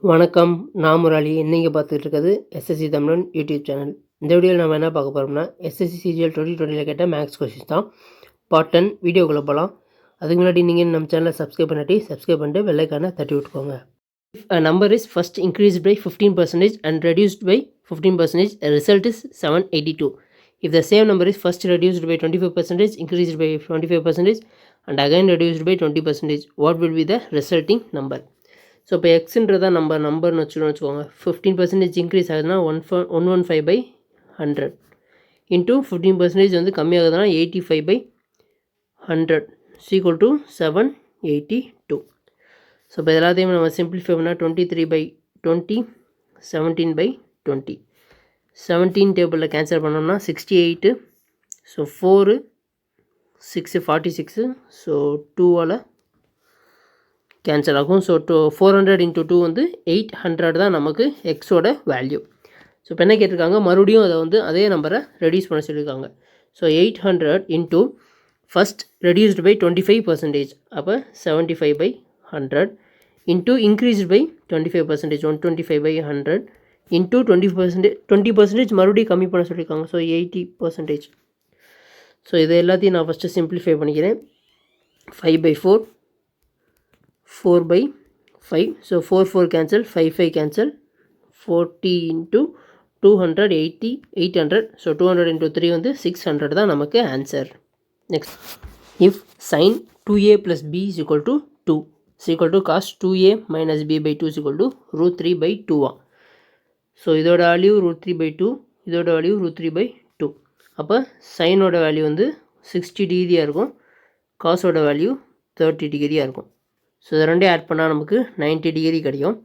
வணக்கம். நான் முரளி. நீங்கள் பார்த்துட்டு இருக்கிறது எஸ்எஸ்சி தமிழன் யூடியூப் சேனல். இந்த வீடியோவில் நம்ம என்ன பார்க்க போகிறோம்னா எஸ்எஸ்சி சிஜிஎல் 2020 கேட்ட மேக்ஸ் கொஸ்டின்ஸ் தான். பார்ட் 10 வீடியோக்குள்ளே போகலாம். அதுக்கு முன்னாடி நீங்கள் நம்ம சேனலை சப்ஸ்கிரைப் பண்ணிட்டு வெள்ளைக்கான தட்டி விட்டுக்கோங்க. If a number is first increased by 15% and reduced by 15%, the result is 782. If the same number is first reduced by 25%, increased by 25%, and again reduced by 20%, what will be the resulting number? So இப்போ எக்ஸுன்றதான் நம்பர்னு வச்சுக்கோங்க. 15% increase ஆகுதுன்னா 115/100 into 15% வந்து கம்மியாகுதுன்னா 85/100 equal to 782. So இப்போ எல்லாத்தையும் நம்ம simplify பண்ணால் 23/20 17/20. 17 டேபிளில் கேன்சல் பண்ணோம்னா 68. ஸோ 4 6 46. ஸோ 2ஆல் கேன்சல் ஆகும். ஸோ 400 × 2 வந்து 800 தான் நமக்கு எக்ஸோட வேல்யூ. ஸோ இப்போ என்ன கேட்டிருக்காங்க, மறுபடியும் அதை வந்து அதே நம்பரை ரெடியூஸ் பண்ண சொல்லியிருக்காங்க. So 800 into first reduced by 25%, அப்போ 75/100 இன்ட்டு இன்க்ரீஸ்டு பை 25%, 125/100 இன்ட்டு 20% மறுபடியும் கம்மி பண்ண சொல்லியிருக்காங்க. ஸோ 80%. ஸோ இது எல்லாத்தையும் நான் ஃபஸ்ட்டு சிம்பிளிஃபை பண்ணிக்கிறேன். 5/4 4/5. So 4 cancel, 5 cancel, 40 × 200 80 800. ஸோ 200 × 3 வந்து 600 தான் நமக்கு answer. Next, if sin 2a + b = 2 = cos 2a - b/2 = √3/2. So இதோட வேல்யூ √3/2, இதோட வேல்யூ √3/2. அப்போ சைனோட வேல்யூ வந்து 60 டிகிரியாக இருக்கும், காஸோட வேல்யூ 30 டிகிரியாக இருக்கும். ஸோ இதை ரெண்டையும் ஆட் பண்ணால் நமக்கு 90 டிகிரி கிடைக்கும்.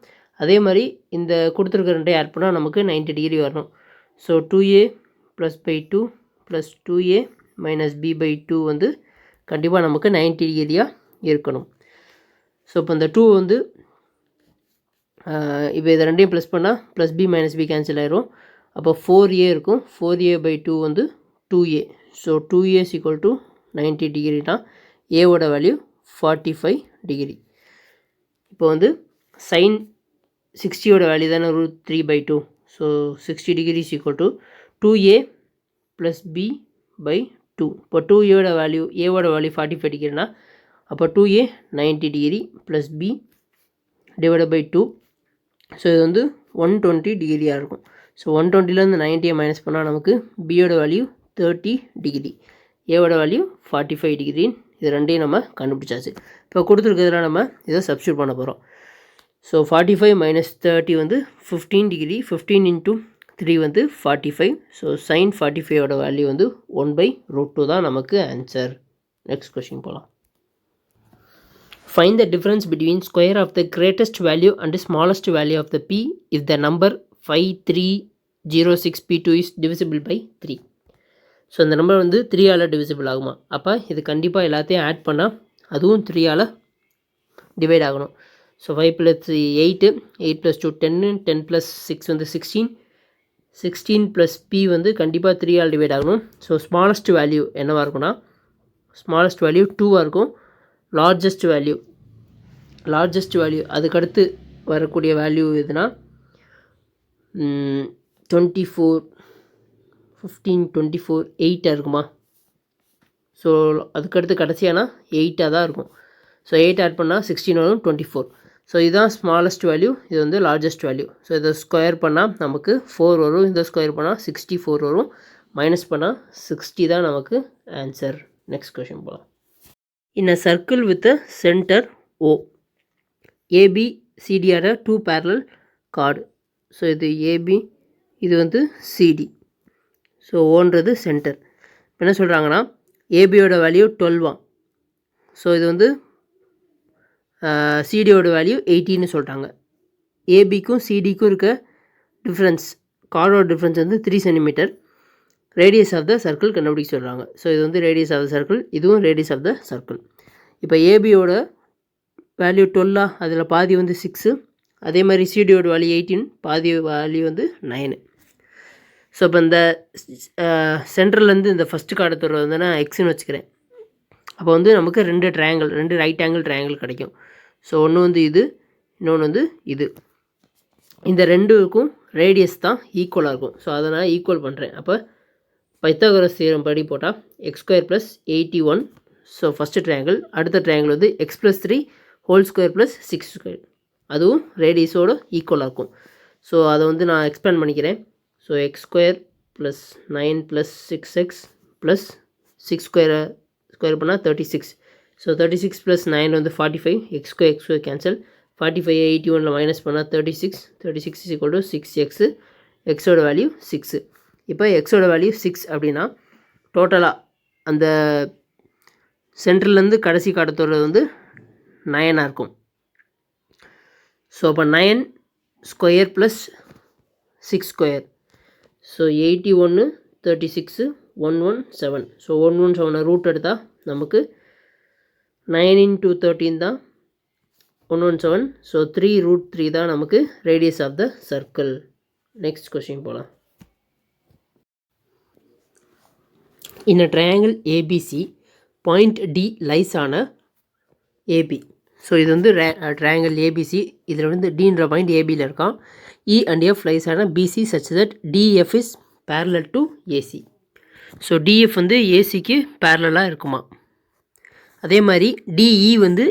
அதே மாதிரி இந்த கொடுத்துருக்க ரெண்டையும் ஆட் பண்ணால் நமக்கு 90 டிகிரி வரணும். ஸோ 2a + 2 + 2a - b/2 வந்து கண்டிப்பாக நமக்கு 90 டிகிரியாக இருக்கணும். ஸோ இப்போ இந்த 2 வந்து இப்போ இதை ரெண்டையும் ப்ளஸ் பண்ணால் +b - b கேன்சல் ஆயிரும். அப்போ 4a இருக்கும். 4a/2 வந்து 2a. ஸோ 2a = 90 டிகிரினா ஏவோட வேல்யூ 45 டிகிரி. இப்போ வந்து சைன் 60யோட வேல்யூ தானே √3/2. So 60 degree = 2a + b/2. இப்போ 2a வேல்யூ, ஏவோட வேல்யூ 45 டிகிரினா அப்போ 2a 90 டிகிரி + b / 2. ஸோ இது வந்து 120 டிகிரியாக இருக்கும். ஸோ 120லேருந்து 90 மைனஸ் பண்ணால் நமக்கு பியோட வேல்யூ 30 டிகிரி, ஏவோட வேல்யூ 45 டிகிரின்னு இது ரெண்டையும் நம்ம கண்டுபிடிச்சாச்சு. இப்போ கொடுத்துருக்கிறதுல நம்ம இதை சப்ஸ்டியூட் பண்ண போகிறோம். ஸோ 45 - 30 வந்து 15 டிகிரி. 15 × 3 வந்து 45. ஸோ sin 45ஓட வேல்யூ வந்து 1/√2 தான் நமக்கு ஆன்சர். நெக்ஸ்ட் கொஸ்டின் போகலாம். Find the difference between square of the greatest value and the smallest value of the p if the number 5306p2 is divisible by 3. So இந்த number வந்து 3ஆல் divisible ஆகுமா? அப்போ இது கண்டிப்பாக எல்லாத்தையும் ஆட் பண்ணால் அதுவும் 3ஆல் டிவைட் ஆகணும். ஸோ 5 + 8 8 + 2 10 10 + 6 வந்து 16 16 + p வந்து கண்டிப்பாக 3ஆல் டிவைட் ஆகணும். ஸோ ஸ்மாலஸ்ட் வேல்யூ என்னவாக இருக்கும்னா, ஸ்மாலஸ்ட் வேல்யூ 2ஆக இருக்கும். லார்ஜஸ்ட் வேல்யூ அதுக்கடுத்து வரக்கூடிய வேல்யூ எதுனா 24 15 24 8ஆக இருக்குமா? ஸோ அதுக்கடுத்து கடைசியானா 8ஆக தான் இருக்கும். ஸோ 8 ஆட் பண்ணால் 16 வரும், 24. ஸோ இதுதான் ஸ்மாலஸ்ட் வேல்யூ, இது வந்து லார்ஜஸ்ட் வேல்யூ. ஸோ இதை ஸ்கொயர் பண்ணால் நமக்கு 4 வரும், இந்த ஸ்கொயர் பண்ணால் 64 வரும், மைனஸ் பண்ணால் 60 தான் நமக்கு ஆன்சர். நெக்ஸ்ட் கொஷின் போகலாம். In a circle with a center O, AB CD are two parallel chord. So இது AB, இது வந்து CD. So ஓன்றது centre. என்ன சொல்கிறாங்கன்னா, ஏபியோட வேல்யூ 12. ஸோ இது வந்து சிடியோட வேல்யூ 18ன்னு சொல்கிறாங்க. ஏபிக்கும் சிடிக்கும் இருக்க டிஃப்ரென்ஸ், கார்டோட டிஃப்ரென்ஸ் வந்து 3 centimetre. Radius of the circle கண்டுபிடிக்க சொல்கிறாங்க. ஸோ இது வந்து ரேடியஸ் ஆஃப் த சர்க்கிள், இதுவும் ரேடியஸ் ஆஃப் த சர்க்கிள். இப்போ ஏபியோட வேல்யூ 12, அதில் பாதி வந்து 6. அதே மாதிரி சிடியோட வேல்யூ 18, பாதி வேல்யூ வந்து 9. ஸோ இப்போ இந்த சென்டர்லேருந்து இந்த ஃபஸ்ட்டு கார்டத்தோட வந்து நான் எக்ஸ்ன்னு வச்சுக்கிறேன். அப்போ வந்து நமக்கு 2 ரைட் ஆங்கிள் ட்ரையாங்கிள் கிடைக்கும். ஸோ ஒன்று வந்து இது, இன்னொன்று வந்து இது. இந்த ரெண்டுக்கும் ரேடியஸ் தான் ஈக்குவலாக இருக்கும். ஸோ அதை நான் ஈக்குவல் பண்ணுறேன். அப்போ பைத்தாகரஸ் தியரம் படி போட்டால் x² + 81. So first triangle. அடுத்த ட்ரையாங்கிள் வந்து x + 3 ² + 6². அதுவும் ரேடியஸோட ஈக்குவலாக இருக்கும். ஸோ அதை வந்து நான் எக்ஸ்பேண்ட் பண்ணிக்கிறேன். ஸோ x² + 9 + 6x + 6² ஸ்கொயர் பண்ணால் 36. ஸோ 36 + 9 வந்து 45. x² cancel. 45 81 மைனஸ் பண்ணால் 36. 36 = 6x. எக்ஸோட வேல்யூ 6. இப்போ எக்ஸோட வேல்யூ 6 அப்படின்னா டோட்டலாக அந்த சென்டர்லேருந்து கடைசி காட்டத்தோடு வந்து 9 இருக்கும். ஸோ அப்போ 9² + 6². ஸோ 81 36 117. ஸோ 117 ரூட் எடுத்தால் நமக்கு 9 × 13 தான் 117. ஸோ 3√3 தான் நமக்கு radius of the circle. Next question போகலாம். In a triangle ABC, point D lies on a AB. So இது வந்து ட்ரையாங்கிள் ஏபிசி. இதில் வந்து டீன்ற பாயிண்ட் ஏபியில் இருக்கான். E and F lies on BC such that DF is parallel to AC. So DF வந்து ஏசிக்கு பேரலாக இருக்குமா. அதே மாதிரி டிஇ வந்து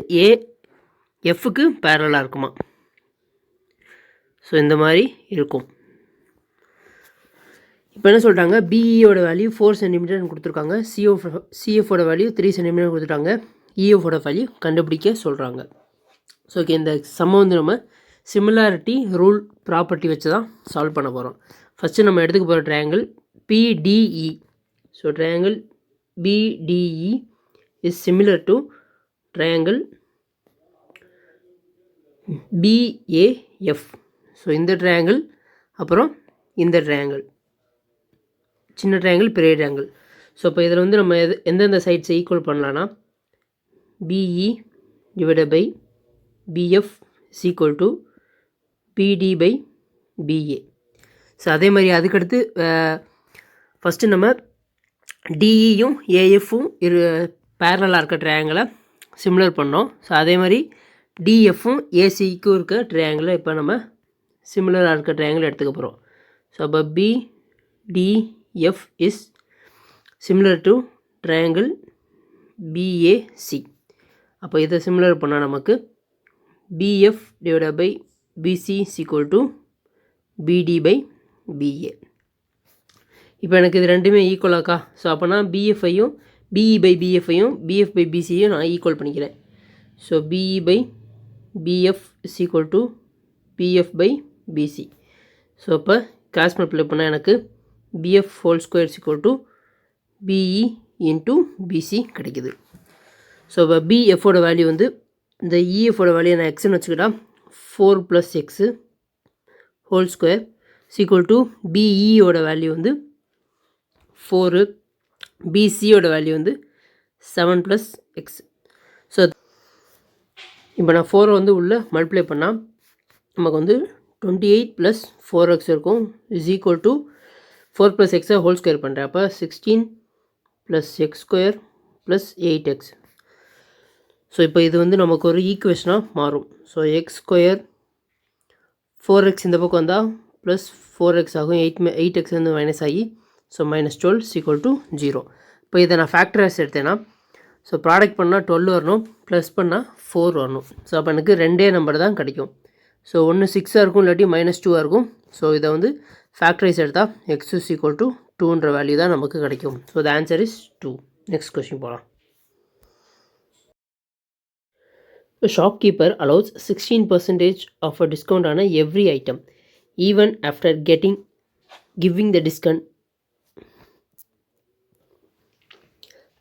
எஃப்க்கு பேரலாக இருக்குமா. ஸோ இந்த மாதிரி இருக்கும். இப்போ என்ன சொல்லிட்டாங்க, பிஇயோட வேல்யூ 4 சென்டிமீட்டர்னு கொடுத்துருக்காங்க. சிஎஃபோட வேல்யூ 3 சென்டிமீட்டர் கொடுத்துட்டாங்க. இஎஃபோட வேல்யூ கண்டுபிடிக்க சொல்கிறாங்க. ஸோ ஓகே, இந்த சம்ம வந்து நம்ம சிமிலாரிட்டி ரூல் ப்ராப்பர்ட்டி வச்சு தான் சால்வ் பண்ண போகிறோம். ஃபஸ்ட்டு நம்ம எடுத்துக்க போகிற triangle PDE. So triangle PDE is similar to triangle PAF. So இந்த ட்ரையாங்கிள் அப்புறம் இந்த ட்ரையாங்கிள், சின்ன ட்ரையாங்கிள் பெரிய ட்ரையாங்கிள். ஸோ இப்போ இதில் வந்து நம்ம எந்தெந்த சைட்ஸை ஈக்குவல் பண்ணலான்னா BE divided by BF is equal to BD by BA. So அதே மாதிரி அதுக்கடுத்து ஃபஸ்ட்டு நம்ம டிஇயும் ஏஎஃப்பும் பேரலாக இருக்க ட்ரையாங்கிளை சிமிலர் பண்ணோம். ஸோ அதே மாதிரி டிஎஃப்பும் ஏசிக்கும் இருக்க ட்ரையாங்கிளை இப்போ நம்ம சிமிலராக இருக்க ட்ரையாங்கிள் எடுத்துக்க போகிறோம். ஸோ அப்போ BDF is similar to triangle BAC. அப்போ இதை சிமிலர் பண்ணால் நமக்கு BF divided by BC is equal to BD by BA. இப்போ எனக்கு இது ரெண்டுமே ஈக்குவலாக்கா. ஸோ அப்போனா பிஎஃப்ஐயும் பிஇ பை பிஎஃப்ஐயும் பிஎஃப் பை பிசியும் நான் ஈக்குவல் பண்ணிக்கிறேன். So BE by BF is equal to BF by BC. So அப்போ கிராஸ் மல்டிப்ளை பண்ணால் எனக்கு BF² is equal to BE into BC கிடைக்குது. ஸோ இப்போ பிஎஃபோட வேல்யூ வந்து இந்த இஎஃபோட வேல்யூ நான் எக்ஸ்ன்னு வச்சுக்கிட்டா 4 + x (² இஸ் ஈக்குவல் டு பிஇயோட வேல்யூ வந்து 4, பிசியோட வேல்யூ வந்து 7 + x. ஸோ இப்போ நான் 4 வந்து உள்ளே மல்டிப்ளை பண்ணால் நமக்கு வந்து 28 + 4x இருக்கும் இஸ் ஈக்குவல் டு 4 + x (² பண்ணுறேன். அப்போ 16 + x² + 8x. ஸோ இப்போ இது வந்து நமக்கு ஒரு ஈக்குவேஷனாக மாறும். ஸோ x² 4x இந்த பக்கம் வந்தால் ப்ளஸ் 4x ஆகும். 8x வந்து மைனஸ் ஆகி ஸோ -12 இஸ் ஈக்குவல் டு 0. இப்போ இதை நான் ஃபேக்டரைஸ் எடுத்தேன்னா ஸோ ப்ராடக்ட் பண்ணால் 12 வரணும், ப்ளஸ் பண்ணால் 4 வரணும். ஸோ அப்போ எனக்கு ரெண்டே நம்பர் தான் கிடைக்கும். ஸோ ஒன்று 6 இருக்கும், இல்லாட்டி -2 இருக்கும். ஸோ இதை வந்து ஃபேக்டரைஸ் எடுத்தால் x இஸ் ஈக்குவல் டு 2ன்ற வேல்யூ தான் நமக்கு கிடைக்கும். So the answer is 2. Next question போகலாம். A shopkeeper allows 16% of a discount on every item, even after giving the discount.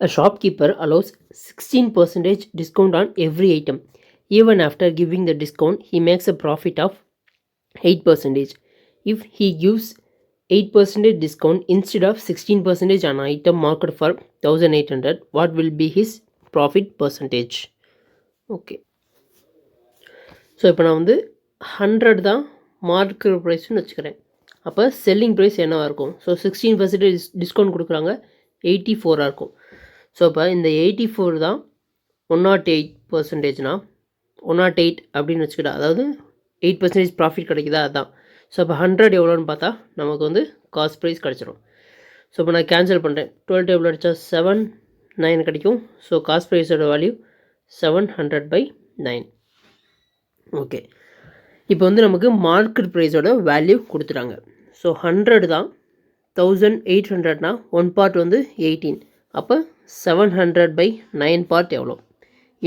A shopkeeper allows 16% discount on every item. Even after giving the discount, he makes a profit of 8%. If he gives 8% discount instead of 16% on item marked for 1800, what will be his profit percentage? Okay. So இப்போ நான் வந்து 100 தான் market ப்ரைஸ்னு வச்சுக்கிறேன். அப்போ selling price என்னவாக இருக்கும்? So 16% discount கொடுக்குறாங்க, 84 இருக்கும். ஸோ இப்போ இந்த 84 தான் 108%னா 108 அப்படின்னு வச்சுக்கிட்டா, அதாவது 8% ப்ராஃபிட் கிடைக்குதா, அதுதான். ஸோ அப்போ 100 எவ்வளோன்னு பார்த்தா நமக்கு வந்து காஸ்ட் ப்ரைஸ் கிடச்சிரும். ஸோ இப்போ நான் கேன்சல் பண்ணுறேன். 12 டேபிள் அடித்தா 7 9 கிடைக்கும். ஸோ காஸ்ட் ப்ரைஸோட வேல்யூ 700/9. ஓகே, இப்போ வந்து நமக்கு மார்க்கெட் ப்ரைஸோட வேல்யூ கொடுத்துட்டாங்க. ஸோ 100 தான், 1800னா 1 பார்ட் வந்து 18. அப்போ 700/9 பார்ட் எவ்வளோ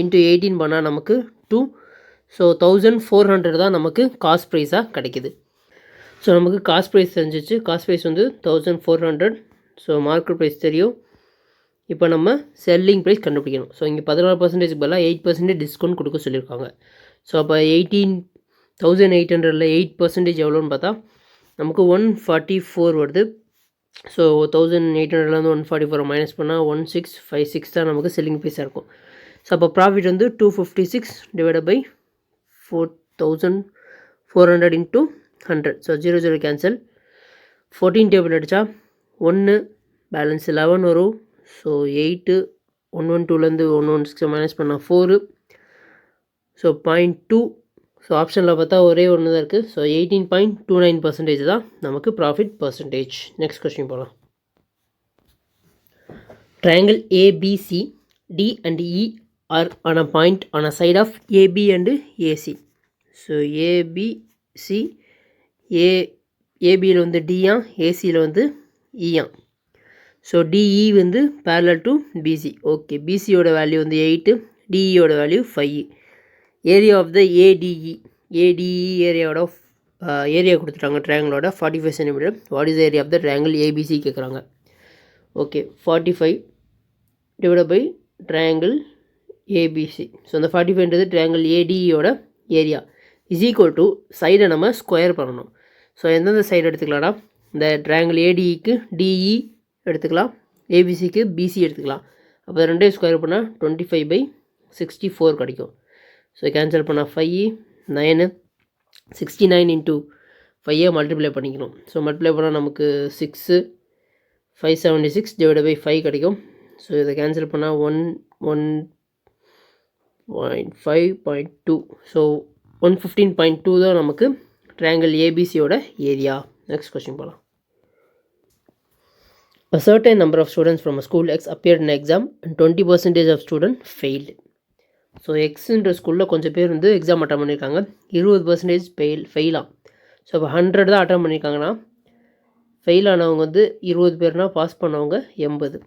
இன்ட்டு 18 பண்ணால் நமக்கு 2. ஸோ 1400 தான் நமக்கு காஸ்ட் ப்ரைஸாக கிடைக்கிது. ஸோ நமக்கு காஸ்ட் ப்ரைஸ் தெரிஞ்சிச்சு. காஸ்ட் ப்ரைஸ் வந்து 1400. ஸோ மார்க்கெட் ப்ரைஸ் தெரியும். இப்போ நம்ம செல்லிங் ப்ரைஸ் கண்டுபிடிக்கணும். ஸோ இங்கே 16% பதிலாக 8% டிஸ்கவுண்ட் கொடுக்க சொல்லியிருக்காங்க. ஸோ அப்போ 18,800ல் 8% எவ்வளோன்னு பார்த்தா நமக்கு 144 வருது. ஸோ 1800லேருந்து 144 மைனஸ் பண்ணால் 1656 தான் நமக்கு செல்லிங் ப்ரைஸாக இருக்கும். ஸோ அப்போ ப்ராஃபிட் வந்து 256 divided by 4400 into 100. So 0 cancel. 14 table அடித்தா 1 பேலன்ஸ் 11 வரும். ஸோ 8 112லேருந்து 116 மைனஸ் பண்ணால் 4. ஸோ 0.2. ஸோ ஆப்ஷனில் பார்த்தா ஒரே ஒன்று தான் இருக்குது. ஸோ 18.29% தான் நமக்கு ப்ராஃபிட் பர்சன்டேஜ். நெக்ஸ்ட் கொஸ்டின் போகலாம். Triangle ABC D and E are on a point on a side of AB and AC. So ABC ஏபியில் வந்து டியா, ஏசியில் வந்து இயா. ஸோ டிஇ வந்து parallel டு பிசி. ஓகே, பிசியோட வேல்யூ வந்து 8, டிஇயோட வேல்யூ 5. ஏரியா ஆஃப் த ஏடிஇ ஏரியாவோட ஏரியா கொடுத்துட்டாங்க ட்ரையாங்கிளோட 45 centimetre. What is area of the triangle ABC கேட்குறாங்க. Okay, 45 divide by triangle ABC. So அந்த 45ன்றது ட்ரையாங்கிள் ஏடிஇயோட ஏரியா இஸ் ஈக்குவல் டு சைடை நம்ம ஸ்கொயர் பண்ணணும். ஸோ எந்தெந்த சைடு எடுத்துக்கலாம்னா இந்த ட்ரையாங்கிள் ஏடிஇக்கு டிஇ எடுத்துக்கலாம், ஏபிசிக்கு பிசி எடுத்துக்கலாம். அப்போ ரெண்டே ஸ்கொயர் பண்ணால் 25/64 கிடைக்கும். ஸோ கேன்சல் பண்ணால் 5 9 69 இன்ட்டு 5 மல்டிப்ளை பண்ணிக்கணும். ஸோ மல்டிப்ளை பண்ணால் நமக்கு 6 576 டிவைட் பை 5 கிடைக்கும். ஸோ இதை கேன்சல் பண்ணால் 1.5.2. ஸோ 115.2 தான் நமக்கு ட்ரையாங்கிள் ஏபிசியோட ஏரியா. நெக்ஸ்ட் கொஸ்டின் போகலாம். A certain number of students from a school X appeared in an exam and 20% of students failed. So எக்ஸுன்ற ஸ்கூலில் கொஞ்சம் பேர் வந்து எக்ஸாம் அட்டன் பண்ணியிருக்காங்க, 20% ஃபெயிலாக. ஸோ அப்போ 100 தான் அட்டன் பண்ணியிருக்காங்கன்னா ஃபெயில் ஆனவங்க வந்து 20 பேர்னால் பாஸ் பண்ணவங்க 80.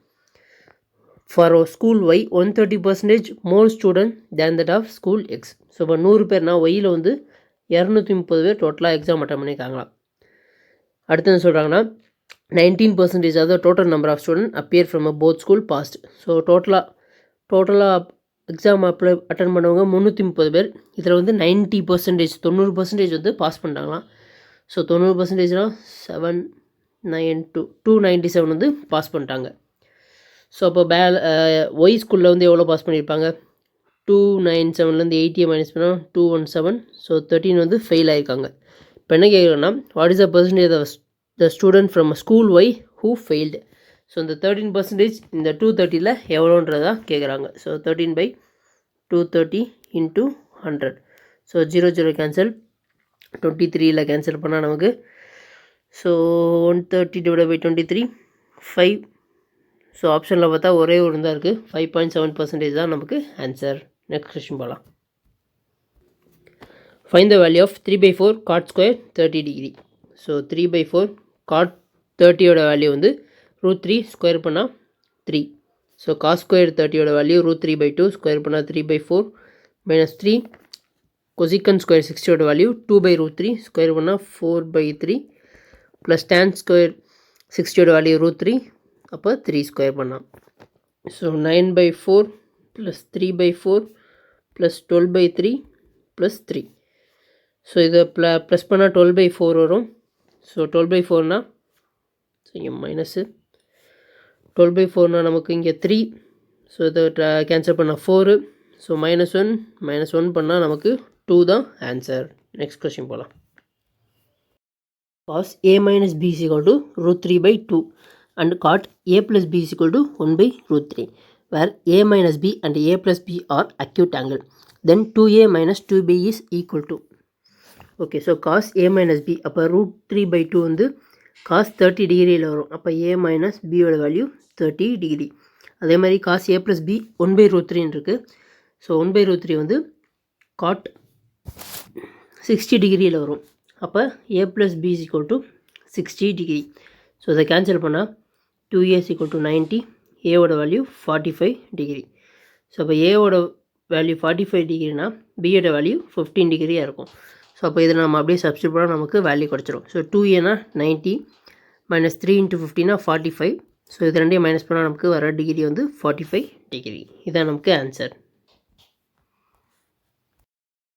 For school Y 130% more student than that of school X. So இப்போ 100 பேர்னா ஒய்யில் வந்து 230 பேர் டோட்டலாக எக்ஸாம் அட்டன் பண்ணியிருக்காங்களாம். அடுத்து என்ன சொல்கிறாங்கன்னா 19% of the total number of student appear from a both school passed. So டோட்டலாக எக்ஸாம் அட்டன் பண்ணவங்க 330 பேர். இதில் வந்து 90% வந்து பாஸ் பண்ணிட்டாங்களாம். ஸோ 90%னால் 297 வந்து பாஸ் பண்ணிட்டாங்க. ஸோ அப்போ ஒய் ஸ்கூலில் வந்து எவ்வளோ பாஸ் பண்ணியிருப்பாங்க? 297லேருந்து 80 மைனஸ் பண்ணால் 217. ஸோ 13 வந்து ஃபெயில் ஆகிருக்காங்க. இப்போ என்ன கேட்குறோன்னா what is the percentage of the student from school Y who failed. So இந்த 13% இந்த 230ல் எவ்வளோன்றதா கேட்குறாங்க. So 13/230 into 100. So 0 cancel. 23ல் கேன்சல் பண்ணால் நமக்கு ஸோ 130 டிவைட் பை 23 5. ஸோ ஆப்ஷனில் பார்த்தா ஒரே ஒரு தான் இருக்குது, 5.7% தான் நமக்கு ஆன்சர். நெக்ஸ்ட் கொஸ்டின் போகலாம். Find the value of 3/4 cot square 30 degree. So 3/4 cot 30யோட வேல்யூ வந்து √3 ஸ்கொயர் பண்ணால் 3. ஸோ cos ஸ்கொயர் 30யோட வேல்யூ √3/2 ஸ்கொயர் பண்ணால் 3/4 மைனஸ் 3. cosecant ஸ்கொயர் 60யோட வேல்யூ 2/√3 ஸ்கொயர் பண்ணால் 4/3 ப்ளஸ் tan ஸ்கொயர் 60யோட வேல்யூ √3 அப்போ 3 ஸ்கொயர் பண்ணால். So 9/4 plus 3/4 plus 12/3 plus 3. So இதை ப்ளஸ் பண்ணால் 12/4 வரும். ஸோ 12/4னால் மைனஸு 12/4னால் நமக்கு இங்கே 3. ஸோ இதை கேன்சல் பண்ணால் 4. ஸோ -1 பண்ணால் நமக்கு 2 தான் ஆன்சர். நெக்ஸ்ட் கொஸ்டின் போகலாம். cos a minus b is equal to √3/2 and cot a plus b is equal to 1/√3, where a minus b and a plus b are acute angle. Then 2a minus 2b is equal to. Okay, so cos A minus B, அப்போ √3/2 வந்து cos 30 டிகிரியில் வரும். அப்போ A minus பியோட value 30 degree. அதே மாதிரி cos A plus B 1/√3 இருக்குது. So 1/√3 வந்து காட் 60 டிகிரியில் வரும். அப்போ A plus B is equal to 60 degree. So இதை கேன்சல் பண்ணால் 2a இஸ் ஈக்குவல் டு 90, ஏவோட வேல்யூ 45 டிகிரி. ஸோ அப்போ ஏவோட வேல்யூ 45 டிகிரினா பியோட வேல்யூ 15 டிகிரியாக இருக்கும். ஸோ அப்போ இதில் நம்ம அப்படியே சப்ஸ்டியூட் பண்ணால் நமக்கு வேல்யூ கிடச்சிரும். So 2a 90 minus 3 × 15 45. ஸோ இது ரெண்டையும் மைனஸ் பண்ணால் நமக்கு வர டிகிரி வந்து 45 டிகிரி. இதான் நமக்கு ஆன்சர்.